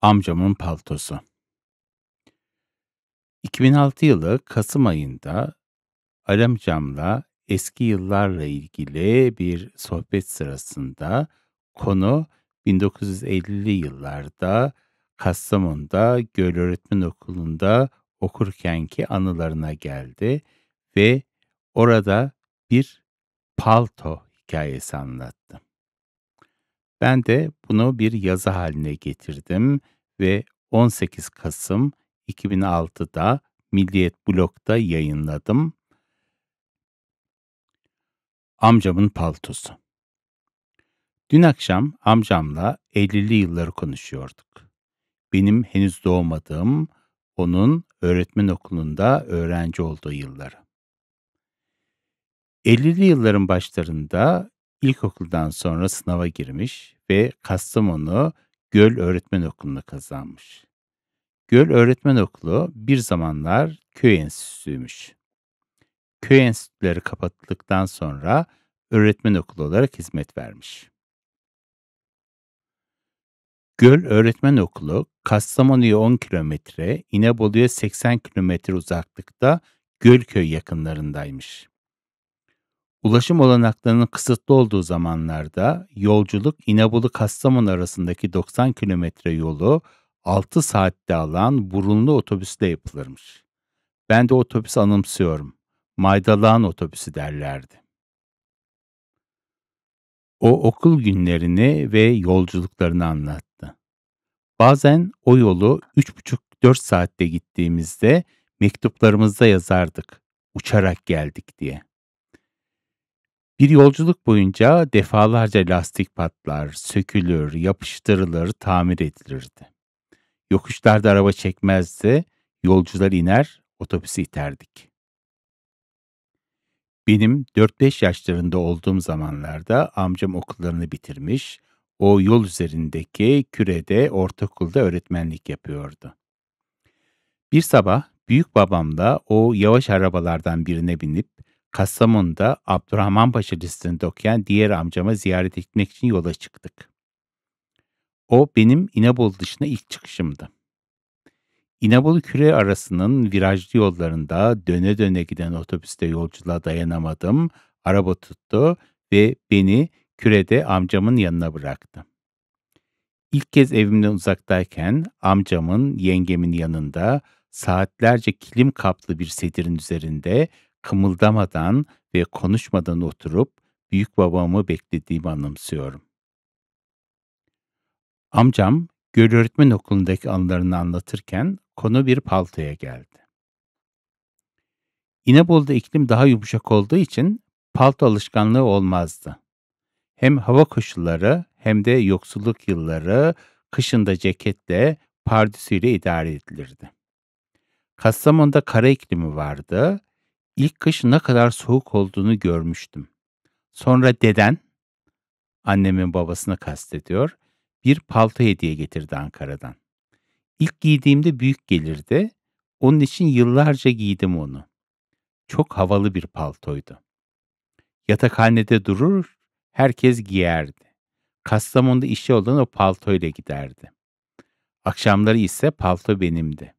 Amcamın paltosu. 2006 yılı kasım ayında amcamla eski yıllarla ilgili bir sohbet sırasında konu 1950'li yıllarda Kastamonu'da Gölöğretmen Okulu'nda okurkenki anılarına geldi ve orada bir palto hikâyesi anlattı. Ben de bunu bir yazı haline getirdim ve 18 Kasım 2006'da Milliyet Blog'da yayınladım. Amcamın paltosu. Dün akşam amcamla 50'li yılları konuşuyorduk. Benim henüz doğmadığım, onun öğretmen okulunda öğrenci olduğu yılları. 50'li yılların başlarında ilkokuldan sonra sınava girmiş ve Kastamonu Göl Öğretmen Okulu'nu kazanmış. Göl Öğretmen Okulu bir zamanlar köy enstitüsüymüş. Köy enstitüleri kapatıldıktan sonra öğretmen okulu olarak hizmet vermiş. Göl Öğretmen Okulu, Kastamonu'ya 10 kilometre, İnebolu'ya 80 kilometre uzaklıkta Gölköy yakınlarındaymış. Ulaşım olanaklarının kısıtlı olduğu zamanlarda yolculuk İnebolu-Kastamonu arasındaki 90 kilometre yolu 6 saatte alan burunlu otobüsle yapılırmış. Ben de otobüsü anımsıyorum. Maydalağın otobüsü derlerdi. O okul günlerini ve yolculuklarını anlattı. Bazen o yolu 3,5-4 saatte gittiğimizde mektuplarımızda yazardık. Uçarak geldik diye. Bir yolculuk boyunca defalarca lastik patlar, sökülür, yapıştırılır, tamir edilirdi. Yokuşlarda araba çekmezdi, yolcular iner, otobüsü iterdik. Benim 4-5 yaşlarında olduğum zamanlarda amcam okullarını bitirmiş, o yol üzerindeki kürede ortaokulda öğretmenlik yapıyordu. Bir sabah büyükbabamla o yavaş arabalardan birine binip Kastamonu'da Abdurrahmanpaşa Lisesi'nde okuyan diğer amcama ziyaret etmek için yola çıktık. O benim İnebolu dışına ilk çıkışımdı. İnebolu Küre arasının virajlı yollarında döne döne giden otobüste yolculuğa dayanamadım. Araba tuttu ve beni Küre'de amcamın yanına bıraktı. İlk kez evimden uzaktayken amcamın, yengemin yanında saatlerce kilim kaplı bir sedirin üzerinde kımıldamadan ve konuşmadan oturup büyük babamı beklediğimi anımsıyorum. Amcam Gölöğretmen Okulu'ndaki anılarını anlatırken konu bir paltoya geldi. İnebolu'da iklim daha yumuşak olduğu için palto alışkanlığı olmazdı. Hem hava koşulları hem de yoksulluk yılları kışında ceketle, pardösüyle idare edilirdi. Kastamonu'da kara iklimi vardı. İlk kış ne kadar soğuk olduğunu görmüştüm. Sonra deden, annemin babasını kastediyor, bir palto hediye getirdi Ankara'dan. İlk giydiğimde büyük gelirdi. Onun için yıllarca giydim onu. Çok havalı bir paltoydu. Yatakhanede durur, herkes giyerdi. Kastamonu'da işi olan o paltoyla giderdi. Akşamları ise palto benimdi.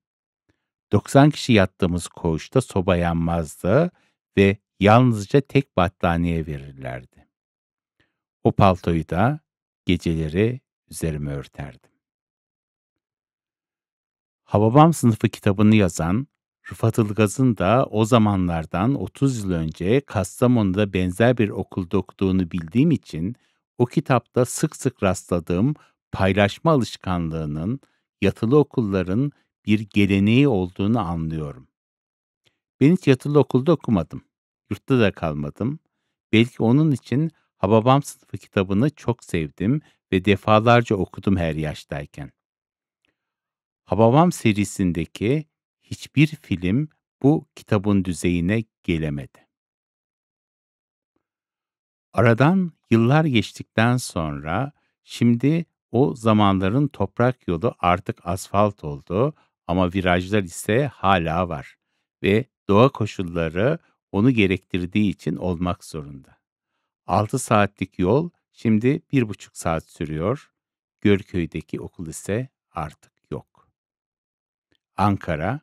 90 kişi yattığımız koğuşta soba yanmazdı ve yalnızca tek battaniye verirlerdi. O paltoyu da geceleri üzerime örterdim. Hababam sınıfı kitabını yazan Rıfat Ilgaz'ın da o zamanlardan 30 yıl önce Kastamonu'da benzer bir okulda okuduğunu bildiğim için o kitapta sık sık rastladığım paylaşma alışkanlığının yatılı okulların bir geleneği olduğunu anlıyorum. Ben hiç yatılı okulda okumadım. Yurtta da kalmadım. Belki onun için Hababam sınıfı kitabını çok sevdim ve defalarca okudum her yaştayken. Hababam serisindeki hiçbir film bu kitabın düzeyine gelemedi. Aradan yıllar geçtikten sonra şimdi o zamanların toprak yolu artık asfalt oldu ama virajlar ise hala var ve doğa koşulları onu gerektirdiği için olmak zorunda. 6 saatlik yol şimdi 1,5 saat sürüyor. Görköy'deki okul ise artık Ankara,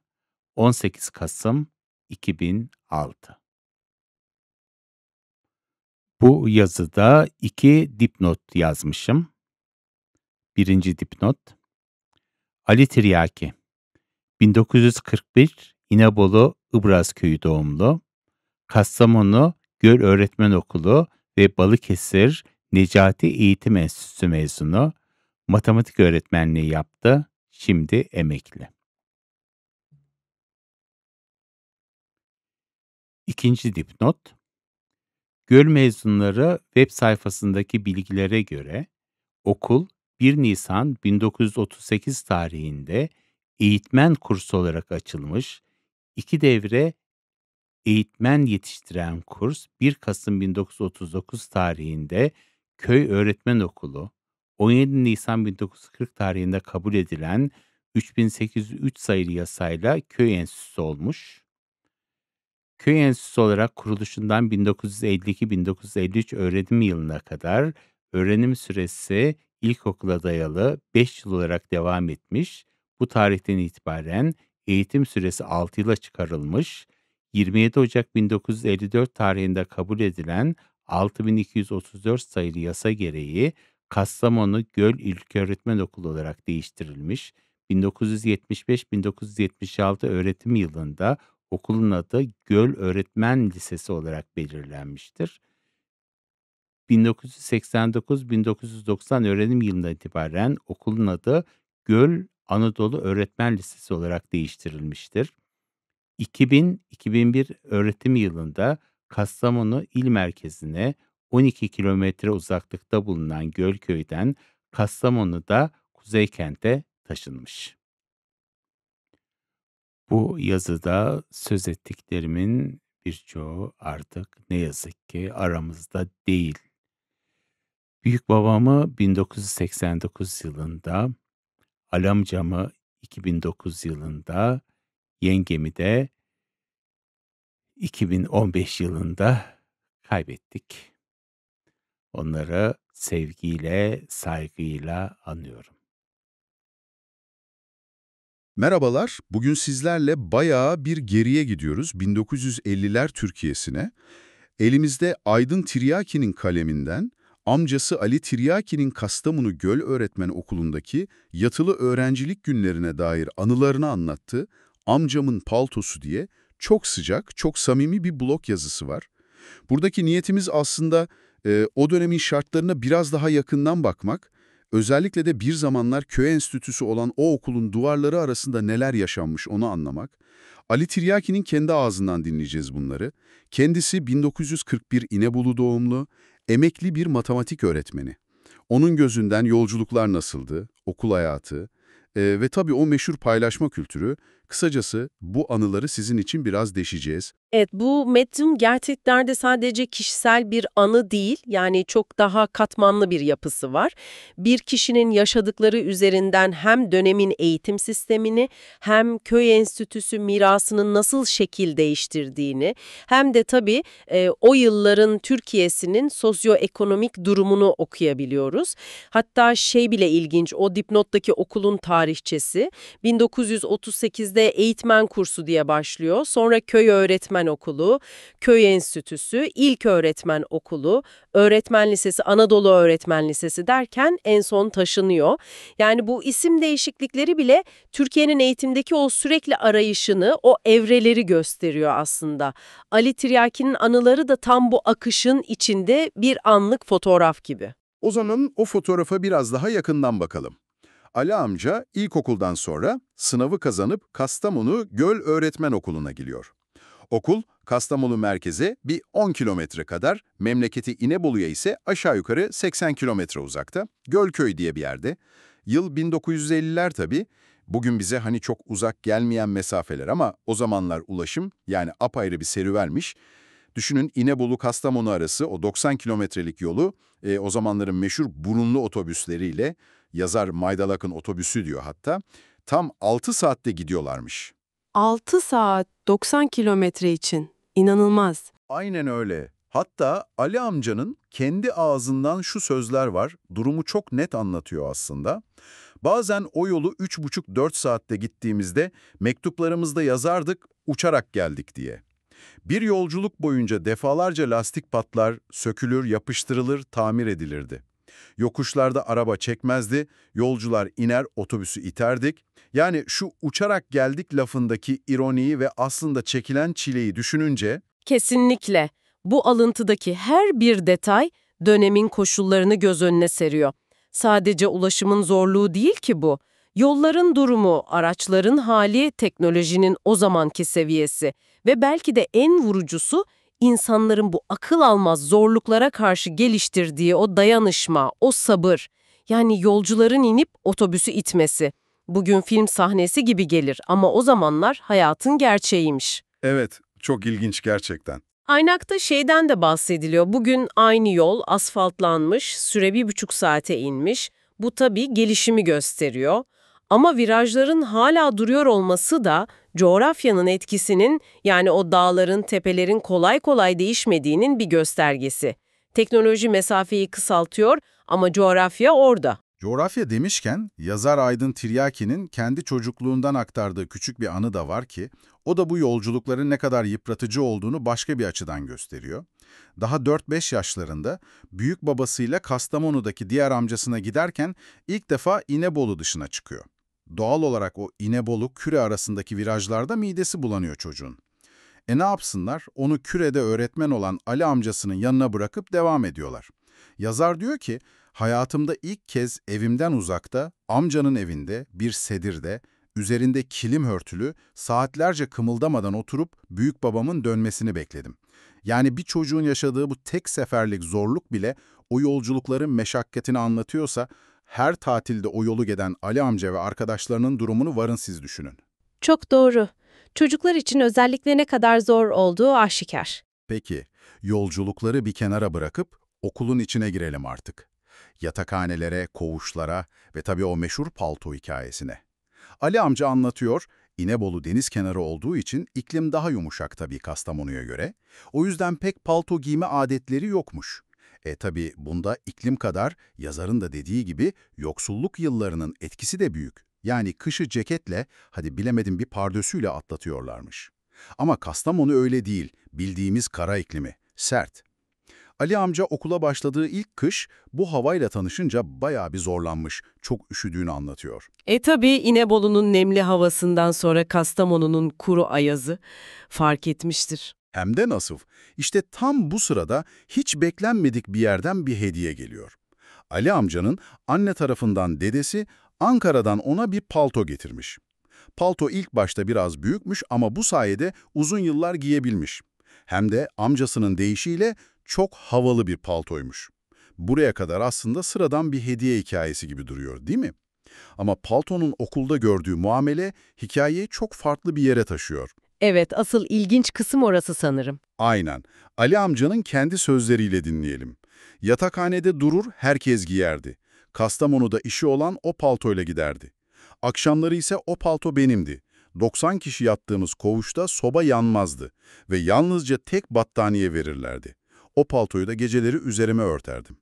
18 Kasım 2006. Bu yazıda 2 dipnot yazmışım. Birinci dipnot: Ali Tiryaki, 1941 İnebolu Ibrazköyü doğumlu, Kastamonu Göl Öğretmen Okulu ve Balıkesir Necati Eğitim Enstitüsü mezunu, matematik öğretmenliği yaptı, şimdi emekli. İkinci dipnot: Göl mezunları web sayfasındaki bilgilere göre okul 1 Nisan 1938 tarihinde eğitmen kursu olarak açılmış, 2 devre eğitmen yetiştiren kurs 1 Kasım 1939 tarihinde Köy Öğretmen Okulu, 17 Nisan 1940 tarihinde kabul edilen 3803 sayılı yasayla Köy Enstitüsü olmuş. Köy Enstitüsü olarak kuruluşundan 1952-1953 öğretim yılına kadar öğrenim süresi ilkokula dayalı 5 yıl olarak devam etmiş. Bu tarihten itibaren eğitim süresi 6 yıla çıkarılmış. 27 Ocak 1954 tarihinde kabul edilen 6234 sayılı yasa gereği Kastamonu Göl İlköğretmen Okulu olarak değiştirilmiş. 1975-1976 öğretim yılında okulun adı Göl Öğretmen Lisesi olarak belirlenmiştir. 1989-1990 öğrenim yılından itibaren okulun adı Göl Anadolu Öğretmen Lisesi olarak değiştirilmiştir. 2000-2001 öğretim yılında Kastamonu il merkezine 12 kilometre uzaklıkta bulunan Gölköy'den Kastamonu'da Kuzeykent'e taşınmış. Bu yazıda söz ettiklerimin birçoğu artık ne yazık ki aramızda değil. Büyükbabamı 1989 yılında, alamcamı 2009 yılında, yengemi de 2015 yılında kaybettik. Onları sevgiyle, saygıyla anıyorum. Merhabalar, bugün sizlerle bayağı bir geriye gidiyoruz 1950'ler Türkiye'sine. Elimizde Aydın Tiryaki'nin kaleminden, amcası Ali Tiryaki'nin Kastamonu Göl Öğretmen Okulu'ndaki yatılı öğrencilik günlerine dair anılarını anlattığı Amcamın Paltosu diye çok sıcak, çok samimi bir blog yazısı var. Buradaki niyetimiz aslında o dönemin şartlarına biraz daha yakından bakmak, özellikle de bir zamanlar köy enstitüsü olan o okulun duvarları arasında neler yaşanmış onu anlamak. Ali Tiryaki'nin kendi ağzından dinleyeceğiz bunları. Kendisi 1941 İnebolu doğumlu, emekli bir matematik öğretmeni. Onun gözünden yolculuklar nasıldı, okul hayatı ve tabii o meşhur paylaşma kültürü. Kısacası bu anıları sizin için biraz deşeceğiz. Evet, bu metin gerçekten de sadece kişisel bir anı değil, yani çok daha katmanlı bir yapısı var. Bir kişinin yaşadıkları üzerinden hem dönemin eğitim sistemini, hem köy enstitüsü mirasının nasıl şekil değiştirdiğini, hem de tabii o yılların Türkiye'sinin sosyoekonomik durumunu okuyabiliyoruz. Hatta şey bile ilginç, o dipnottaki okulun tarihçesi 1938'de eğitmen kursu diye başlıyor, sonra köy öğretmen okulu, köy enstitüsü, ilköğretmen okulu, öğretmen lisesi, Anadolu Öğretmen Lisesi derken en son taşınıyor. Yani bu isim değişiklikleri bile Türkiye'nin eğitimdeki o sürekli arayışını, o evreleri gösteriyor aslında. Ali Tiryaki'nin anıları da tam bu akışın içinde bir anlık fotoğraf gibi. O zaman o fotoğrafa biraz daha yakından bakalım. Ali amca ilkokuldan sonra sınavı kazanıp Kastamonu Göl Öğretmen Okulu'na giriyor. Okul, Kastamonu merkeze bir 10 kilometre kadar, memleketi İnebolu'ya ise aşağı yukarı 80 kilometre uzakta, Gölköy diye bir yerde. Yıl 1950'ler tabii. Bugün bize hani çok uzak gelmeyen mesafeler ama o zamanlar ulaşım yani apayrı bir serüvenmiş. Düşünün İnebolu-Kastamonu arası o 90 kilometrelik yolu o zamanların meşhur burunlu otobüsleriyle, yazar Maydalak'ın otobüsü diyor hatta, tam 6 saatte gidiyorlarmış. 6 saat 90 kilometre için. İnanılmaz. Aynen öyle. Hatta Ali amcanın kendi ağzından şu sözler var, durumu çok net anlatıyor aslında. Bazen o yolu 3,5-4 saatte gittiğimizde mektuplarımızda yazardık, uçarak geldik diye. Bir yolculuk boyunca defalarca lastik patlar, sökülür, yapıştırılır, tamir edilirdi. Yokuşlarda araba çekmezdi, yolcular iner otobüsü iterdik. Yani şu uçarak geldik lafındaki ironiyi ve aslında çekilen çileyi düşününce Kesinlikle. Bu alıntıdaki her bir detay dönemin koşullarını göz önüne seriyor. Sadece ulaşımın zorluğu değil ki bu. Yolların durumu, araçların hali, teknolojinin o zamanki seviyesi ve belki de en vurucusu insanların bu akıl almaz zorluklara karşı geliştirdiği o dayanışma, o sabır. Yani yolcuların inip otobüsü itmesi. Bugün film sahnesi gibi gelir ama o zamanlar hayatın gerçeğiymiş. evet, çok ilginç gerçekten. Aynakta şeyden de bahsediliyor. Bugün aynı yol asfaltlanmış, süre 1,5 saate inmiş. Bu tabii gelişimi gösteriyor. Ama virajların hala duruyor olması da coğrafyanın etkisinin, yani o dağların, tepelerin kolay kolay değişmediğinin bir göstergesi. Teknoloji mesafeyi kısaltıyor ama coğrafya orada. Coğrafya demişken yazar Aydın Tiryaki'nin kendi çocukluğundan aktardığı küçük bir anı da var ki, o da bu yolculukların ne kadar yıpratıcı olduğunu başka bir açıdan gösteriyor. Daha 4-5 yaşlarında büyük babasıyla Kastamonu'daki diğer amcasına giderken ilk defa İnebolu dışına çıkıyor. Doğal olarak o İnebolu-Küre arasındaki virajlarda midesi bulanıyor çocuğun. Ne yapsınlar? Onu Küre'de öğretmen olan Ali amcasının yanına bırakıp devam ediyorlar. Yazar diyor ki, hayatımda ilk kez evimden uzakta, amcanın evinde, bir sedirde, üzerinde kilim örtülü, saatlerce kımıldamadan oturup büyük babamın dönmesini bekledim. Yani bir çocuğun yaşadığı bu tek seferlik zorluk bile o yolculukların meşakkatini anlatıyorsa, her tatilde o yolu giden Ali amca ve arkadaşlarının durumunu varın siz düşünün. Çok doğru. Çocuklar için özellikle ne kadar zor olduğu aşikar. Peki, yolculukları bir kenara bırakıp okulun içine girelim artık. Yatakhanelere, koğuşlara ve tabii o meşhur palto hikayesine. Ali amca anlatıyor, İnebolu deniz kenarı olduğu için iklim daha yumuşak tabii Kastamonu'ya göre. O yüzden pek palto giyme adetleri yokmuş. Tabii bunda iklim kadar yazarın da dediği gibi yoksulluk yıllarının etkisi de büyük. Yani kışı ceketle, hadi bilemedim bir pardösüyle atlatıyorlarmış. Ama Kastamonu öyle değil, bildiğimiz kara iklimi, sert. Ali amca okula başladığı ilk kış bu havayla tanışınca bayağı bir zorlanmış, çok üşüdüğünü anlatıyor. Tabii İnebolu'nun nemli havasından sonra Kastamonu'nun kuru ayazı fark etmiştir. Hem de nasıl? İşte tam bu sırada hiç beklenmedik bir yerden bir hediye geliyor. Ali amcanın anne tarafından dedesi Ankara'dan ona bir palto getirmiş. Palto ilk başta biraz büyükmüş ama bu sayede uzun yıllar giyebilmiş. Hem de amcasının deyişiyle çok havalı bir paltoymuş. Buraya kadar aslında sıradan bir hediye hikayesi gibi duruyor, değil mi? Ama paltonun okulda gördüğü muamele hikayeyi çok farklı bir yere taşıyor. Evet, asıl ilginç kısım orası sanırım. Aynen. Ali amcanın kendi sözleriyle dinleyelim. Yatakhanede durur, herkes giyerdi. Kastamonu'da işi olan o paltoyla giderdi. Akşamları ise o palto benimdi. 90 kişi yattığımız koğuşta soba yanmazdı ve yalnızca tek battaniye verirlerdi. O paltoyu da geceleri üzerime örterdim.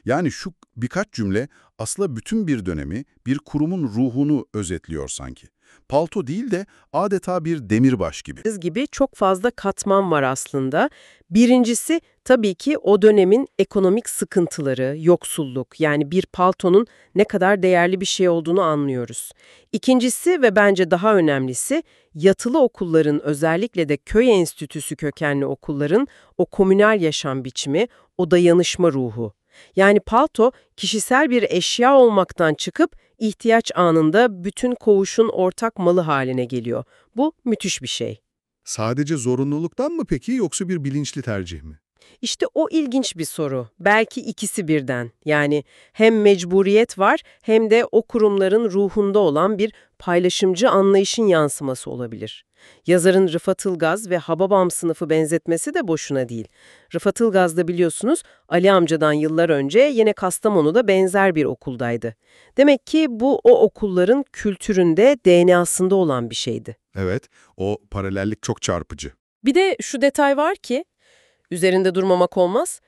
Yani şu birkaç cümle aslında bütün bir dönemi, bir kurumun ruhunu özetliyor sanki. Palto değil de adeta bir demirbaş gibi. Gibi çok fazla katman var aslında. Birincisi tabii ki o dönemin ekonomik sıkıntıları, yoksulluk, yani bir paltonun ne kadar değerli bir şey olduğunu anlıyoruz. İkincisi ve bence daha önemlisi yatılı okulların, özellikle de köy enstitüsü kökenli okulların o komünal yaşam biçimi, o dayanışma ruhu. Yani palto kişisel bir eşya olmaktan çıkıp ihtiyaç anında bütün koğuşun ortak malı haline geliyor. Bu müthiş bir şey. Sadece zorunluluktan mı peki yoksa bir bilinçli tercih mi? İşte o ilginç bir soru. Belki ikisi birden. Yani hem mecburiyet var hem de o kurumların ruhunda olan bir paylaşımcı anlayışın yansıması olabilir. Yazarın Rıfat Ilgaz ve Hababam sınıfı benzetmesi de boşuna değil. Rıfat Ilgaz da biliyorsunuz Ali amcadan yıllar önce yine Kastamonu'da benzer bir okuldaydı. Demek ki bu o okulların kültüründe, DNA'sında olan bir şeydi. Evet, o paralellik çok çarpıcı. Bir de şu detay var ki, Üzerinde durmamak olmaz.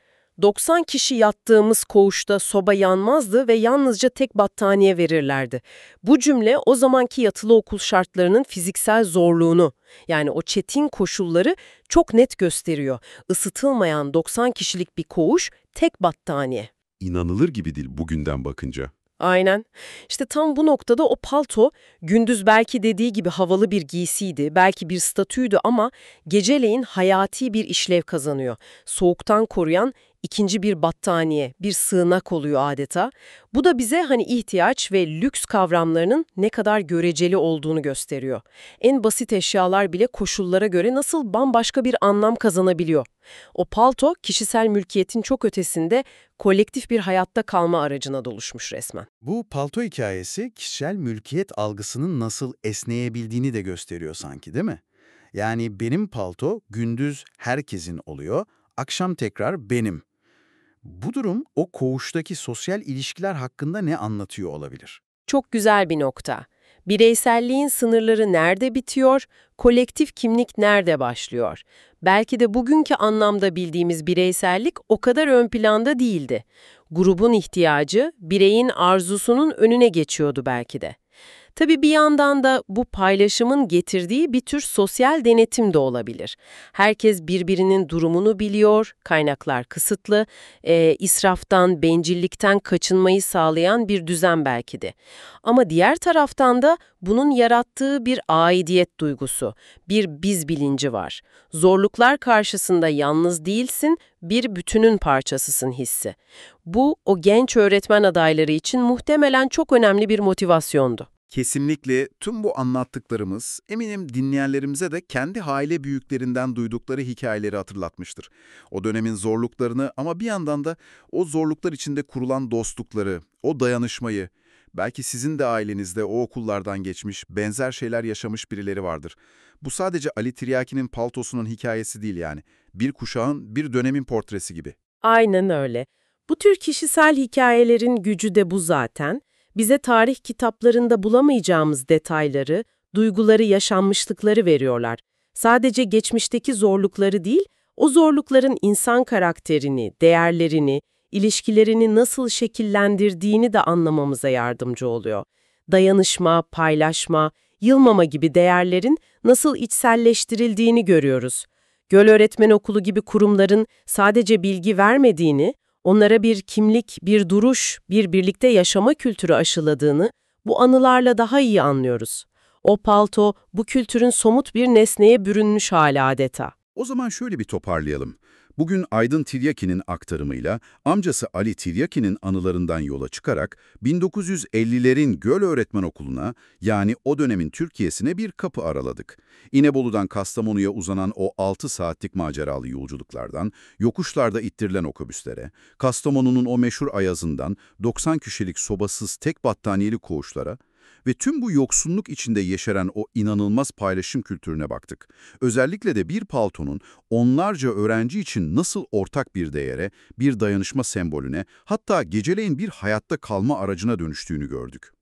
90 kişi yattığımız koğuşta soba yanmazdı ve yalnızca tek battaniye verirlerdi. Bu cümle o zamanki yatılı okul şartlarının fiziksel zorluğunu, yani o çetin koşulları çok net gösteriyor. Isıtılmayan 90 kişilik bir koğuş, tek battaniye. İnanılır gibi değil bugünden bakınca. Aynen. İşte tam bu noktada o palto, gündüz belki dediği gibi havalı bir giysiydi, belki bir statüydü ama geceleyin hayati bir işlev kazanıyor. Soğuktan koruyan ikinci bir battaniye, bir sığınak oluyor adeta. Bu da bize hani ihtiyaç ve lüks kavramlarının ne kadar göreceli olduğunu gösteriyor. En basit eşyalar bile koşullara göre nasıl bambaşka bir anlam kazanabiliyor. O palto kişisel mülkiyetin çok ötesinde kolektif bir hayatta kalma aracına dönüşmüş resmen. Bu palto hikayesi kişisel mülkiyet algısının nasıl esneyebildiğini de gösteriyor sanki, değil mi? Yani benim palto gündüz herkesin oluyor, akşam tekrar benim. Bu durum o koğuştaki sosyal ilişkiler hakkında ne anlatıyor olabilir? Çok güzel bir nokta. Bireyselliğin sınırları nerede bitiyor, kolektif kimlik nerede başlıyor? Belki de bugünkü anlamda bildiğimiz bireysellik o kadar ön planda değildi. Grubun ihtiyacı, bireyin arzusunun önüne geçiyordu belki de. Tabii bir yandan da bu paylaşımın getirdiği bir tür sosyal denetim de olabilir. Herkes birbirinin durumunu biliyor, kaynaklar kısıtlı, israftan, bencillikten kaçınmayı sağlayan bir düzen belki de. Ama diğer taraftan da bunun yarattığı bir aidiyet duygusu, bir biz bilinci var. Zorluklar karşısında yalnız değilsin, bir bütünün parçasısın hissi. Bu, o genç öğretmen adayları için muhtemelen çok önemli bir motivasyondu. Kesinlikle tüm bu anlattıklarımız eminim dinleyenlerimize de kendi aile büyüklerinden duydukları hikayeleri hatırlatmıştır. O dönemin zorluklarını ama bir yandan da o zorluklar içinde kurulan dostlukları, o dayanışmayı, belki sizin de ailenizde o okullardan geçmiş, benzer şeyler yaşamış birileri vardır. Bu sadece Ali Tiryaki'nin paltosunun hikayesi değil yani. Bir kuşağın, bir dönemin portresi gibi. Aynen öyle. Bu tür kişisel hikayelerin gücü de bu zaten. Bize tarih kitaplarında bulamayacağımız detayları, duyguları, yaşanmışlıkları veriyorlar. Sadece geçmişteki zorlukları değil, o zorlukların insan karakterini, değerlerini, ilişkilerini nasıl şekillendirdiğini de anlamamıza yardımcı oluyor. Dayanışma, paylaşma, yılmama gibi değerlerin nasıl içselleştirildiğini görüyoruz. Gölöğretmen Okulu gibi kurumların sadece bilgi vermediğini, onlara bir kimlik, bir duruş, bir birlikte yaşama kültürü aşıladığını bu anılarla daha iyi anlıyoruz. O palto, bu kültürün somut bir nesneye bürünmüş hali adeta. O zaman şöyle bir toparlayalım. Bugün Aydın Tiryaki'nin aktarımıyla amcası Ali Tiryaki'nin anılarından yola çıkarak 1950'lerin Gölöğretmen Okulu'na, yani o dönemin Türkiye'sine bir kapı araladık. İnebolu'dan Kastamonu'ya uzanan o 6 saatlik maceralı yolculuklardan, yokuşlarda ittirilen otobüslere, Kastamonu'nun o meşhur ayazından 90 kişilik sobasız tek battaniyeli koğuşlara ve tüm bu yoksunluk içinde yeşeren o inanılmaz paylaşım kültürüne baktık. Özellikle de bir paltonun onlarca öğrenci için nasıl ortak bir değere, bir dayanışma sembolüne, hatta geceleyin bir hayatta kalma aracına dönüştüğünü gördük.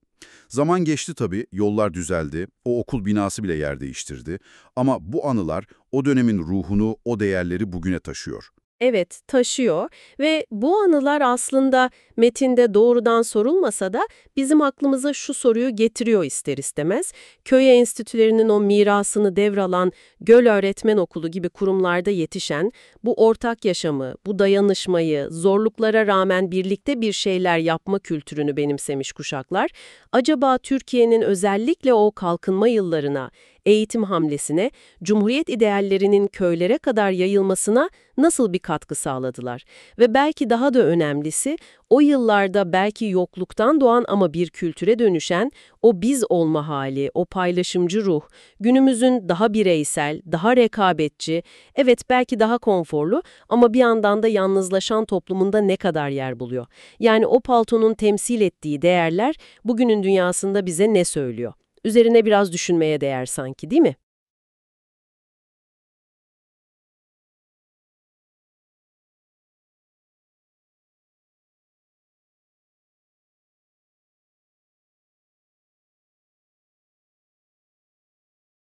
Zaman geçti tabii, yollar düzeldi, o okul binası bile yer değiştirdi. Ama bu anılar o dönemin ruhunu, o değerleri bugüne taşıyor. Evet, taşıyor ve bu anılar aslında metinde doğrudan sorulmasa da bizim aklımıza şu soruyu getiriyor ister istemez. Köy enstitülerinin o mirasını devralan Gölöğretmen Okulu gibi kurumlarda yetişen bu ortak yaşamı, bu dayanışmayı, zorluklara rağmen birlikte bir şeyler yapma kültürünü benimsemiş kuşaklar, acaba Türkiye'nin özellikle o kalkınma yıllarına, eğitim hamlesine, Cumhuriyet ideallerinin köylere kadar yayılmasına nasıl bir katkı sağladılar? Ve belki daha da önemlisi, o yıllarda belki yokluktan doğan ama bir kültüre dönüşen o biz olma hali, o paylaşımcı ruh, günümüzün daha bireysel, daha rekabetçi, evet belki daha konforlu ama bir yandan da yalnızlaşan toplumunda ne kadar yer buluyor? Yani o paltonun temsil ettiği değerler bugünün dünyasında bize ne söylüyor? Üzerine biraz düşünmeye değer sanki, değil mi?